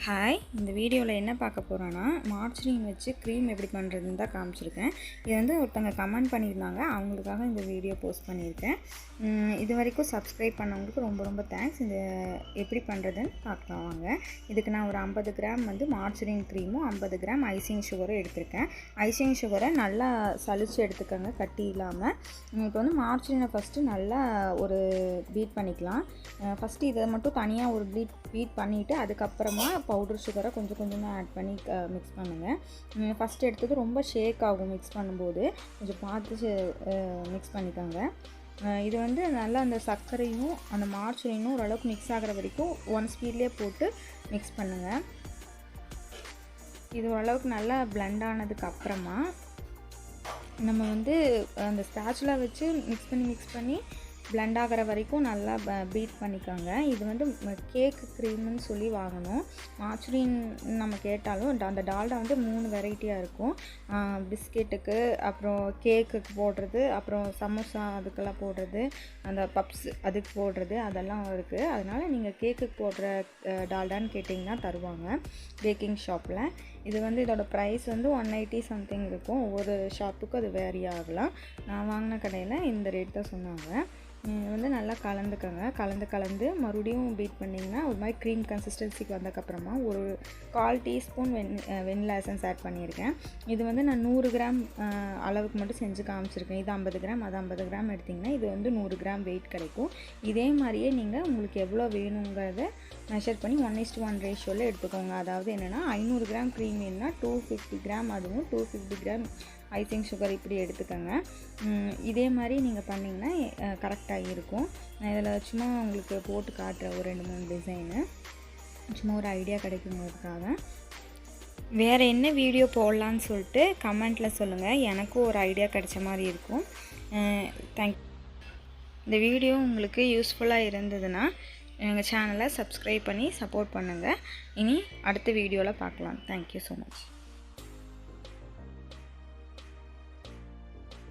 Hi, இந்த வீடியோவில் என்ன பார்க்க போகிறோன்னா மார்ஜரின் வச்சு க்ரீம் எப்படி பண்ணுறதுன்னு தான் காமிச்சிருக்கேன். இது வந்து ஒருத்தங்க கமெண்ட் பண்ணியிருந்தாங்க, அவங்களுக்காக இந்த வீடியோ போஸ்ட் பண்ணியிருக்கேன். இது வரைக்கும் சப்ஸ்கிரைப் பண்ணவங்களுக்கு ரொம்ப ரொம்ப தேங்க்ஸ். இந்த எப்படி பண்ணுறதுன்னு பார்க்கலாம் வாங்க. இதுக்கு நான் ஒரு 50 கிராம் வந்து மார்ஜரின் க்ரீமும் 50 கிராம் ஐசிங் சுகரும் எடுத்திருக்கேன். ஐசிங் சுகரை நல்லா சலிச்சு எடுத்துக்கோங்க, கட்டி இல்லாமல். இப்போ வந்து மார்ஜரினை ஃபஸ்ட்டு நல்லா ஒரு பீட் பண்ணிக்கலாம். ஃபஸ்ட்டு இதை மட்டும் தனியாக ஒரு பீட் பண்ணிவிட்டு அதுக்கப்புறமா பவுடர் சுகரை கொஞ்சம் கொஞ்சமாக ஆட் பண்ணி மிக்ஸ் பண்ணுங்கள். ஃபஸ்ட்டு எடுத்தது ரொம்ப ஷேக் ஆகும், மிக்ஸ் பண்ணும்போது கொஞ்சம் பார்த்து மிக்ஸ் பண்ணிக்கோங்க. இது வந்து நல்லா அந்த சர்க்கரையும் அந்த மார்ஜரினும் ஓரளவுக்கு மிக்ஸ் ஆகிற வரைக்கும் 1 ஸ்பீட்லேயே போட்டு மிக்ஸ் பண்ணுங்கள். இது ஓரளவுக்கு நல்லா பிளெண்ட் ஆனதுக்கு அப்புறமா நம்ம வந்து அந்த ஸ்பேச்சுலா வச்சு மிக்ஸ் பண்ணி பிளெண்ட் ஆகிற வரைக்கும் நல்லா பீட் பண்ணிக்கோங்க. இது வந்து கேக்கு க்ரீம்னு சொல்லி வாங்கணும். மார்ஜரின் நம்ம கேட்டாலும் அந்த டால்டா வந்து 3 வெரைட்டியாக இருக்கும். பிஸ்கெட்டுக்கு, அப்புறம் கேக்குக்கு போடுறது, அப்புறம் சமோசா அதுக்கெல்லாம் போடுறது, அந்த பப்ஸ் அதுக்கு போடுறது, அதெல்லாம் இருக்குது. அதனால் நீங்கள் கேக்குக்கு போடுற டால்டான்னு கேட்டிங்கன்னா தருவாங்க பேக்கிங் ஷாப்பில். இது வந்து இதோட ப்ரைஸ் வந்து 180 சம்திங் இருக்கும். ஒவ்வொரு ஷாப்புக்கும் அது வேரி ஆகலாம். நான் வாங்கின கடையில் இந்த ரேட் தான் சொன்னாங்க. வந்து நல்லா கலந்து மறுபடியும் பீட் பண்ணிங்கன்னா ஒரு மாதிரி க்ரீம் கன்சிஸ்டன்சிக்கு வந்ததுக்கப்புறமா ஒரு 1/4 டீஸ்பூன் வெண்ணிலா எசன்ஸ் ஆட் பண்ணியிருக்கேன். இது வந்து நான் 100 கிராம் அளவுக்கு மட்டும் செஞ்சு காமிச்சிருக்கேன். இது 50 கிராம், அது 50 கிராம் எடுத்திங்கன்னா இது வந்து 100 கிராம் வெயிட் கிடைக்கும். இதே மாதிரியே நீங்கள் உங்களுக்கு எவ்வளோ வேணுங்கிறத மெஷர் பண்ணி 1:1 ரேஷியோவில் எடுத்துக்கோங்க. அதாவது என்னென்னா 500 கிராம் க்ரீம் வேணுன்னா 250 கிராம் அதுவும் 250 கிராம் ஐசிங் சுகர் இப்படி எடுத்துக்கோங்க. இதே மாதிரி நீங்கள் பண்ணிங்கன்னா கரெக்டாக இருக்கும். நான் இதில் சும்மா உங்களுக்கு போட்டு காட்டுறேன் ஒரு 2-3 டிசைனு, சும்மா ஒரு ஐடியா கிடைக்குங்கிறதுக்காக. வேறு என்ன வீடியோ போடலான்னு சொல்லிட்டு கமெண்ட்டில் சொல்லுங்கள், எனக்கும் ஒரு ஐடியா கிடைச்ச மாதிரி இருக்கும். தேங்க். இந்த வீடியோ உங்களுக்கு யூஸ்ஃபுல்லாக இருந்ததுன்னா எங்கள் சேனலை சப்ஸ்கிரைப் பண்ணி சப்போர்ட் பண்ணுங்கள். இனி அடுத்த வீடியோவில் பார்க்கலாம். Thank you so much.